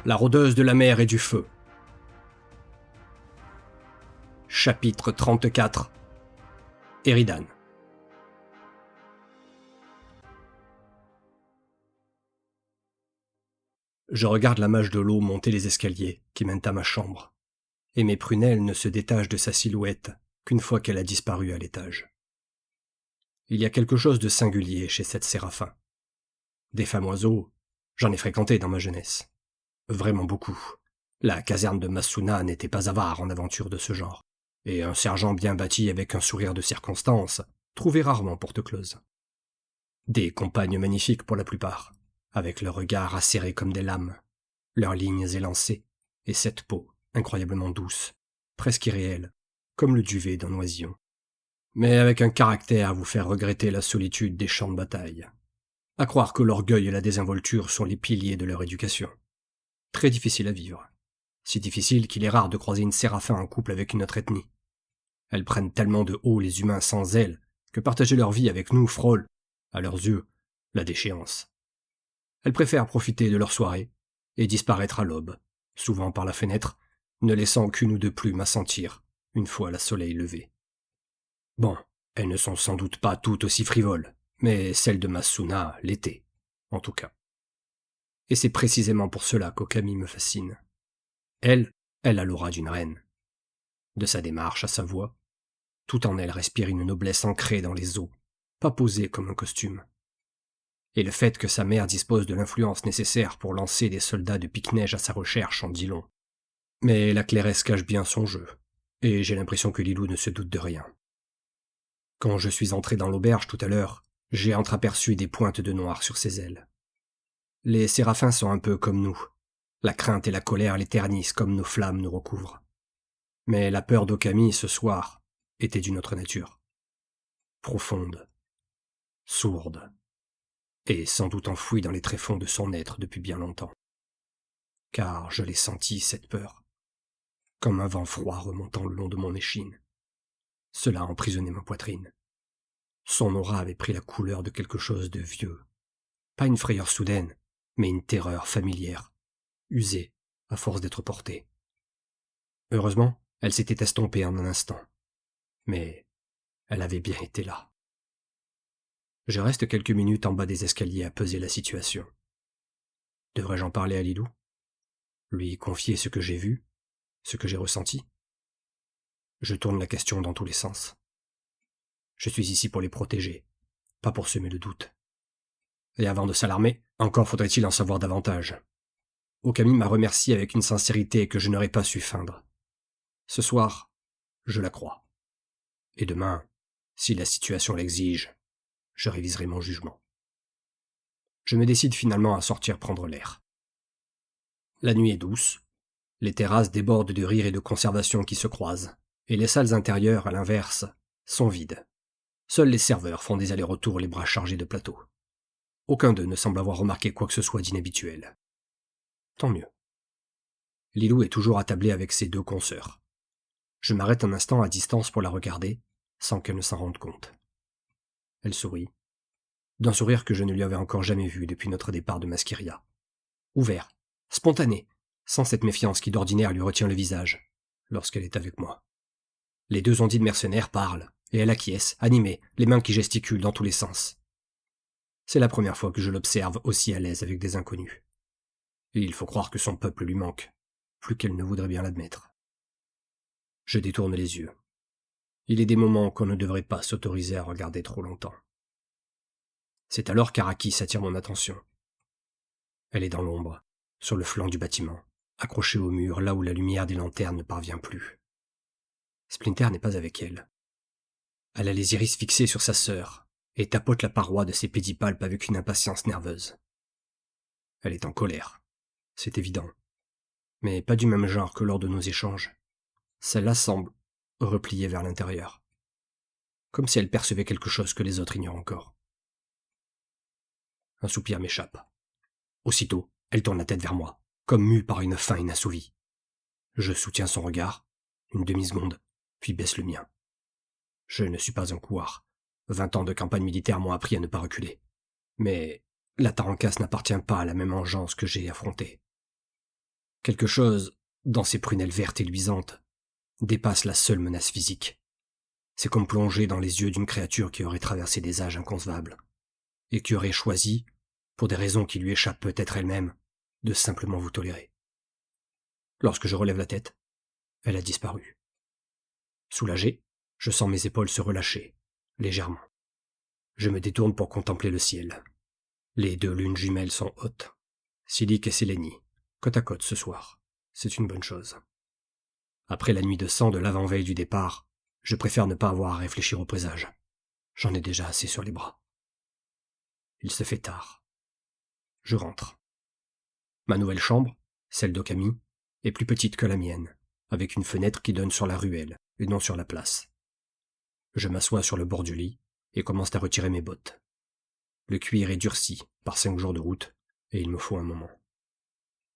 La rôdeuse de la mer et du feu. Chapitre 34. Eridan. Je regarde la mage de l'eau monter les escaliers qui mènent à ma chambre, et mes prunelles ne se détachent de sa silhouette qu'une fois qu'elle a disparu à l'étage. Il y a quelque chose de singulier chez cette Séraphin. Des femmes oiseaux, j'en ai fréquenté dans ma jeunesse. Vraiment beaucoup. La caserne de Masuna n'était pas avare en aventures de ce genre, et un sergent bien bâti avec un sourire de circonstance trouvait rarement porte close. Des compagnes magnifiques pour la plupart, avec leurs regards acérés comme des lames, leurs lignes élancées, et cette peau incroyablement douce, presque irréelle, comme le duvet d'un oisillon. Mais avec un caractère à vous faire regretter la solitude des champs de bataille. À croire que l'orgueil et la désinvolture sont les piliers de leur éducation. Très difficile à vivre. Si difficile qu'il est rare de croiser une Séraphin en couple avec une autre ethnie. Elles prennent tellement de haut les humains sans elles que partager leur vie avec nous frôle, à leurs yeux, la déchéance. Elles préfèrent profiter de leur soirée et disparaître à l'aube, souvent par la fenêtre, ne laissant qu'une ou deux plumes à sentir une fois le soleil levé. Bon, elles ne sont sans doute pas toutes aussi frivoles, mais celle de Masuna l'était, en tout cas. Et c'est précisément pour cela qu'Okami me fascine. Elle a l'aura d'une reine. De sa démarche à sa voix, tout en elle respire une noblesse ancrée dans les os, pas posée comme un costume. Et le fait que sa mère dispose de l'influence nécessaire pour lancer des soldats de pique-neige à sa recherche en dit long. Mais la clairesse cache bien son jeu, et j'ai l'impression que Lilou ne se doute de rien. Quand je suis entré dans l'auberge tout à l'heure, j'ai entreaperçu des pointes de noir sur ses ailes. Les séraphins sont un peu comme nous. La crainte et la colère les ternissent comme nos flammes nous recouvrent. Mais la peur d'Okami ce soir était d'une autre nature. Profonde, sourde, et sans doute enfouie dans les tréfonds de son être depuis bien longtemps. Car je l'ai sentie, cette peur, comme un vent froid remontant le long de mon échine. Cela emprisonnait ma poitrine. Son aura avait pris la couleur de quelque chose de vieux. Pas une frayeur soudaine, mais une terreur familière, usée à force d'être portée. Heureusement, elle s'était estompée en un instant. Mais elle avait bien été là. Je reste quelques minutes en bas des escaliers à peser la situation. Devrais-je en parler à Lilou? Lui confier ce que j'ai vu, ce que j'ai ressenti? Je tourne la question dans tous les sens. Je suis ici pour les protéger, pas pour semer le doute. Et avant de s'alarmer, encore faudrait-il en savoir davantage. Okami m'a remercié avec une sincérité que je n'aurais pas su feindre. Ce soir, je la crois. Et demain, si la situation l'exige, je réviserai mon jugement. Je me décide finalement à sortir prendre l'air. La nuit est douce, les terrasses débordent de rires et de conservation qui se croisent, et les salles intérieures, à l'inverse, sont vides. Seuls les serveurs font des allers-retours les bras chargés de plateaux. Aucun d'eux ne semble avoir remarqué quoi que ce soit d'inhabituel. Tant mieux. Lilou est toujours attablée avec ses deux consoeurs. Je m'arrête un instant à distance pour la regarder, sans qu'elle ne s'en rende compte. Elle sourit, d'un sourire que je ne lui avais encore jamais vu depuis notre départ de Masqueria. Ouvert, spontané, sans cette méfiance qui d'ordinaire lui retient le visage, lorsqu'elle est avec moi. Les deux ondines mercenaires parlent, et elle acquiesce, animée, les mains qui gesticulent dans tous les sens. C'est la première fois que je l'observe aussi à l'aise avec des inconnus. Et il faut croire que son peuple lui manque, plus qu'elle ne voudrait bien l'admettre. Je détourne les yeux. Il est des moments qu'on ne devrait pas s'autoriser à regarder trop longtemps. C'est alors qu'Araki attire mon attention. Elle est dans l'ombre, sur le flanc du bâtiment, accrochée au mur là où la lumière des lanternes ne parvient plus. Splinter n'est pas avec elle. Elle a les iris fixés sur sa sœur et tapote la paroi de ses pédipalpes avec une impatience nerveuse. Elle est en colère, c'est évident, mais pas du même genre que lors de nos échanges. Celle-là semble repliée vers l'intérieur, comme si elle percevait quelque chose que les autres ignorent encore. Un soupir m'échappe. Aussitôt, elle tourne la tête vers moi, comme mue par une faim inassouvie. Je soutiens son regard, une demi-seconde, puis baisse le mien. Je ne suis pas un couard. 20 ans de campagne militaire m'ont appris à ne pas reculer. Mais la Tarancas n'appartient pas à la même engeance que j'ai affrontée. Quelque chose, dans ces prunelles vertes et luisantes, dépasse la seule menace physique. C'est comme plonger dans les yeux d'une créature qui aurait traversé des âges inconcevables, et qui aurait choisi, pour des raisons qui lui échappent peut-être elle-même, de simplement vous tolérer. Lorsque je relève la tête, elle a disparu. Soulagé, je sens mes épaules se relâcher, légèrement. Je me détourne pour contempler le ciel. Les deux lunes jumelles sont hautes. Silic et Sélénie, côte à côte ce soir. C'est une bonne chose. Après la nuit de sang de l'avant-veille du départ, je préfère ne pas avoir à réfléchir au présage. J'en ai déjà assez sur les bras. Il se fait tard. Je rentre. Ma nouvelle chambre, celle d'Okami, est plus petite que la mienne, avec une fenêtre qui donne sur la ruelle et non sur la place. Je m'assois sur le bord du lit et commence à retirer mes bottes. Le cuir est durci par 5 jours de route et il me faut un moment.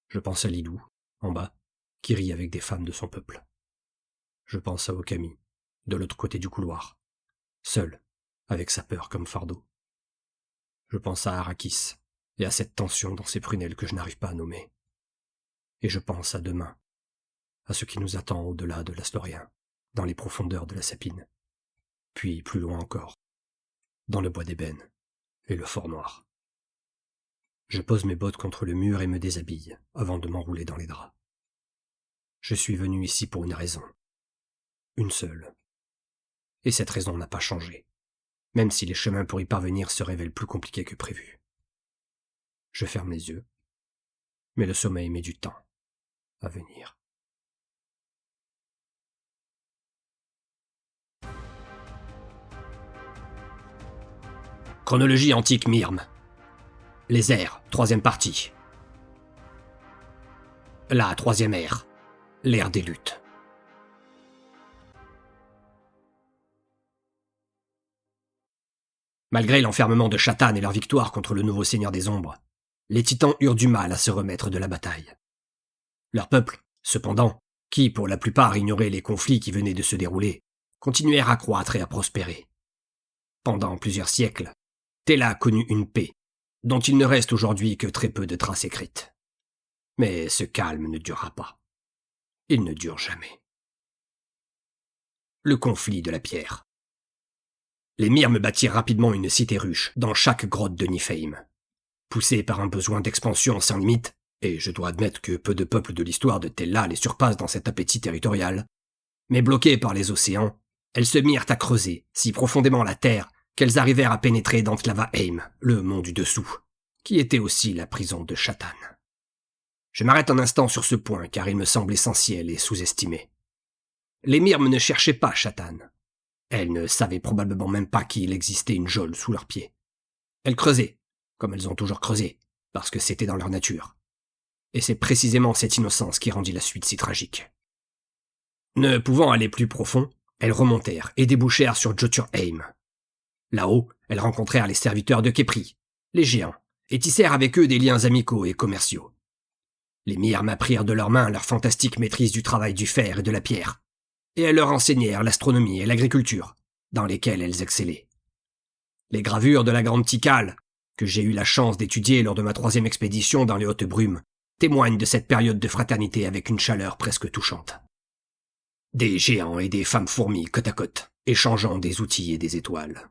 Je pense à Lilou, en bas, qui rit avec des femmes de son peuple. Je pense à Okami, de l'autre côté du couloir, seul, avec sa peur comme fardeau. Je pense à Arrakis et à cette tension dans ses prunelles que je n'arrive pas à nommer. Et je pense à demain, à ce qui nous attend au-delà de l'Astorien, dans les profondeurs de la Sapine, puis plus loin encore, dans le bois d'ébène et le fort noir. Je pose mes bottes contre le mur et me déshabille, avant de m'enrouler dans les draps. Je suis venu ici pour une raison. Une seule. Et cette raison n'a pas changé, même si les chemins pour y parvenir se révèlent plus compliqués que prévu. Je ferme les yeux, mais le sommeil met du temps à venir. Chronologie antique Myrme. Les ères, 3e partie. La 3e ère, l'ère des luttes. Malgré l'enfermement de Shatan et leur victoire contre le nouveau seigneur des ombres, les titans eurent du mal à se remettre de la bataille. Leur peuple, cependant, qui pour la plupart ignorait les conflits qui venaient de se dérouler, continuèrent à croître et à prospérer. Pendant plusieurs siècles, Tella connut une paix, dont il ne reste aujourd'hui que très peu de traces écrites. Mais ce calme ne durera pas. Il ne dure jamais. Le conflit de la pierre. Les Myrmes bâtirent rapidement une cité ruche dans chaque grotte de Niflheim. Poussées par un besoin d'expansion sans limite, et je dois admettre que peu de peuples de l'histoire de Tella les surpassent dans cet appétit territorial, mais bloquées par les océans, elles se mirent à creuser si profondément la terre qu'elles arrivèrent à pénétrer dans Thlavaheim, le mont du dessous, qui était aussi la prison de Shatan. Je m'arrête un instant sur ce point car il me semble essentiel et sous-estimé. Les Myrmes ne cherchaient pas Shatan. Elles ne savaient probablement même pas qu'il existait une geôle sous leurs pieds. Elles creusaient, comme elles ont toujours creusé, parce que c'était dans leur nature. Et c'est précisément cette innocence qui rendit la suite si tragique. Ne pouvant aller plus profond, elles remontèrent et débouchèrent sur Jotunheim. Là-haut, elles rencontrèrent les serviteurs de Khepri, les géants, et tissèrent avec eux des liens amicaux et commerciaux. Les Myrmes apprirent de leurs mains leur fantastique maîtrise du travail du fer et de la pierre, et elles leur enseignèrent l'astronomie et l'agriculture, dans lesquelles elles excellaient. Les gravures de la Grande Tikal, que j'ai eu la chance d'étudier lors de ma 3e expédition dans les Hautes Brumes, témoignent de cette période de fraternité avec une chaleur presque touchante. Des géants et des femmes fourmis côte à côte, échangeant des outils et des étoiles.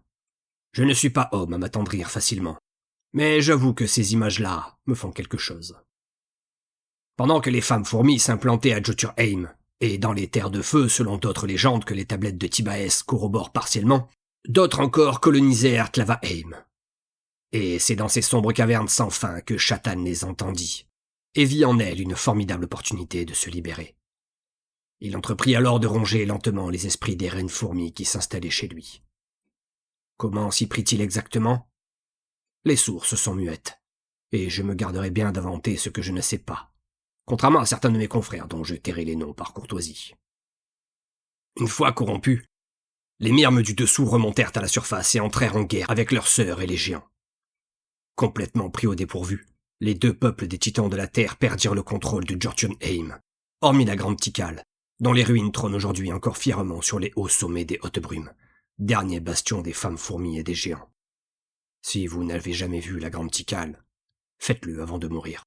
Je ne suis pas homme à m'attendrir facilement, mais j'avoue que ces images-là me font quelque chose. Pendant que les femmes fourmis s'implantaient à Jotunheim, et dans les terres de feu selon d'autres légendes que les tablettes de Tibaès corroborent partiellement, d'autres encore colonisèrent Thlavaheim. Et c'est dans ces sombres cavernes sans fin que Shatan les entendit, et vit en elles une formidable opportunité de se libérer. Il entreprit alors de ronger lentement les esprits des reines fourmis qui s'installaient chez lui. Comment s'y prit-il exactement ? Les sources sont muettes, et je me garderai bien d'inventer ce que je ne sais pas, contrairement à certains de mes confrères dont je tairai les noms par courtoisie. Une fois corrompus, les Myrmes du dessous remontèrent à la surface et entrèrent en guerre avec leurs sœurs et les géants. Complètement pris au dépourvu, les 2 peuples des titans de la terre perdirent le contrôle de Jotunheim, hormis la Grande Tikal, dont les ruines trônent aujourd'hui encore fièrement sur les hauts sommets des Hautes Brumes, dernier bastion des femmes fourmis et des géants. Si vous n'avez jamais vu la Grande Tikal, faites-le avant de mourir.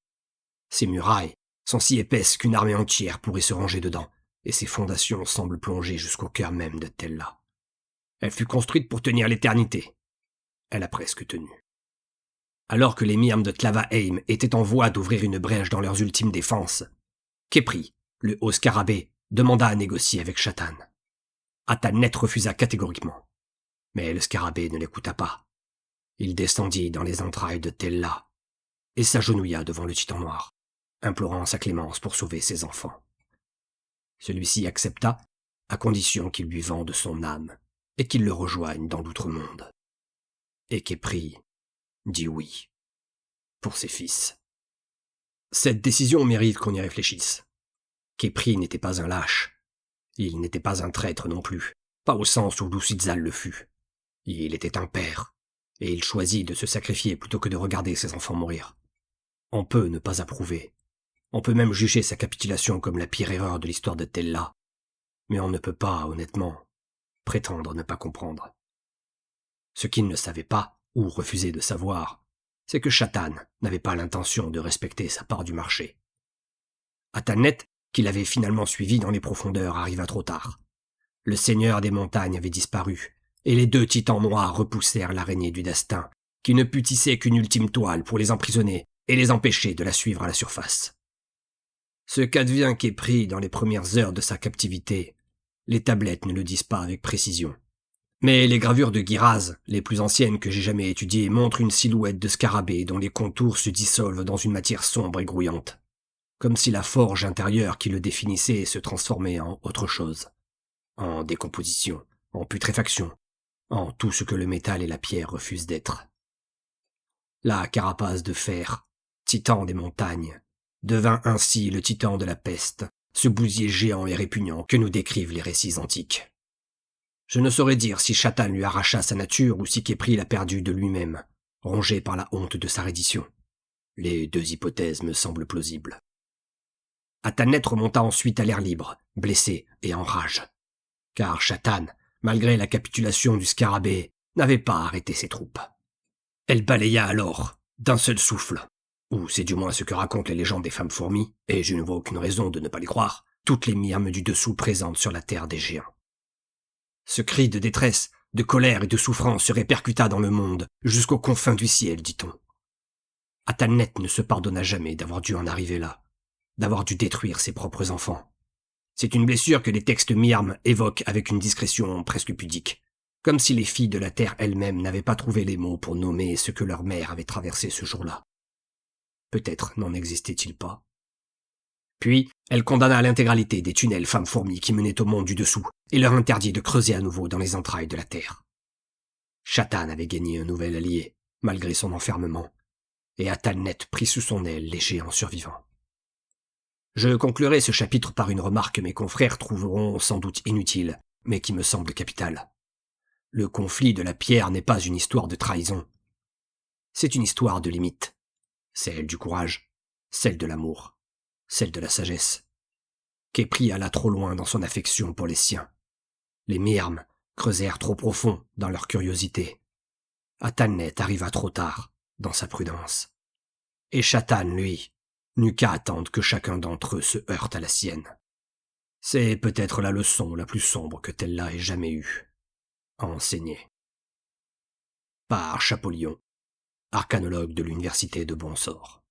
Ses murailles, sont si épaisses qu'une armée entière pourrait se ranger dedans, et ses fondations semblent plonger jusqu'au cœur même de Tella. Elle fut construite pour tenir l'éternité. Elle a presque tenu. Alors que les Myrmes de Tlavaheim étaient en voie d'ouvrir une brèche dans leurs ultimes défenses, Khépri, le haut scarabée, demanda à négocier avec Shatan. Atalnet refusa catégoriquement. Mais le scarabée ne l'écouta pas. Il descendit dans les entrailles de Tella et s'agenouilla devant le titan noir, implorant sa clémence pour sauver ses enfants. Celui-ci accepta, à condition qu'il lui vende son âme et qu'il le rejoigne dans l'outre-monde. Et Khépri dit oui, pour ses fils. Cette décision mérite qu'on y réfléchisse. Khépri n'était pas un lâche. Il n'était pas un traître non plus, pas au sens où Lousitzal le fut. Il était un père, et il choisit de se sacrifier plutôt que de regarder ses enfants mourir. On peut ne pas approuver. On peut même juger sa capitulation comme la pire erreur de l'histoire de Tella. Mais on ne peut pas, honnêtement, prétendre ne pas comprendre. Ce qu'il ne savait pas, ou refusait de savoir, c'est que Shatan n'avait pas l'intention de respecter sa part du marché. Atalnet, qui l'avait finalement suivi dans les profondeurs, arriva trop tard. Le seigneur des montagnes avait disparu, et les 2 titans noirs repoussèrent l'araignée du destin, qui ne put tisser qu'une ultime toile pour les emprisonner et les empêcher de la suivre à la surface. Ce qu'advient Khépri dans les premières heures de sa captivité, les tablettes ne le disent pas avec précision. Mais les gravures de Giraz, les plus anciennes que j'ai jamais étudiées, montrent une silhouette de scarabée dont les contours se dissolvent dans une matière sombre et grouillante, comme si la forge intérieure qui le définissait se transformait en autre chose, en décomposition, en putréfaction, en tout ce que le métal et la pierre refusent d'être. La carapace de fer, titan des montagnes, devint ainsi le titan de la peste, ce bousier géant et répugnant que nous décrivent les récits antiques. Je ne saurais dire si Shatan lui arracha sa nature ou si Khépri l'a perdu de lui-même, rongé par la honte de sa reddition. Les 2 hypothèses me semblent plausibles. Atalnet remonta ensuite à l'air libre, blessé et en rage. Car Shatan, malgré la capitulation du scarabée, n'avait pas arrêté ses troupes. Elle balaya alors, d'un seul souffle, ou c'est du moins ce que racontent les légendes des femmes fourmis, et je ne vois aucune raison de ne pas les croire, toutes les Myrmes du dessous présentes sur la terre des géants. Ce cri de détresse, de colère et de souffrance se répercuta dans le monde, jusqu'aux confins du ciel, dit-on. Atalnet ne se pardonna jamais d'avoir dû en arriver là, d'avoir dû détruire ses propres enfants. C'est une blessure que les textes Myrmes évoquent avec une discrétion presque pudique, comme si les filles de la terre elles-mêmes n'avaient pas trouvé les mots pour nommer ce que leur mère avait traversé ce jour-là. Peut-être n'en existait-il pas. Puis, elle condamna l'intégralité des tunnels femmes fourmis qui menaient au monde du dessous et leur interdit de creuser à nouveau dans les entrailles de la terre. Shatan avait gagné un nouvel allié, malgré son enfermement, et Atalnet prit sous son aile les géants survivants. Je conclurai ce chapitre par une remarque que mes confrères trouveront sans doute inutile, mais qui me semble capitale. Le conflit de la pierre n'est pas une histoire de trahison. C'est une histoire de limites. Celle du courage, celle de l'amour, celle de la sagesse. Khépri alla trop loin dans son affection pour les siens. Les Myrmes creusèrent trop profond dans leur curiosité. Atalnet arriva trop tard dans sa prudence. Et Shatan, lui, n'eut qu'à attendre que chacun d'entre eux se heurte à la sienne. C'est peut-être la leçon la plus sombre que Tella ait jamais eue à enseigner. Par Chapolion, arcanologue de l'université de Bonsor.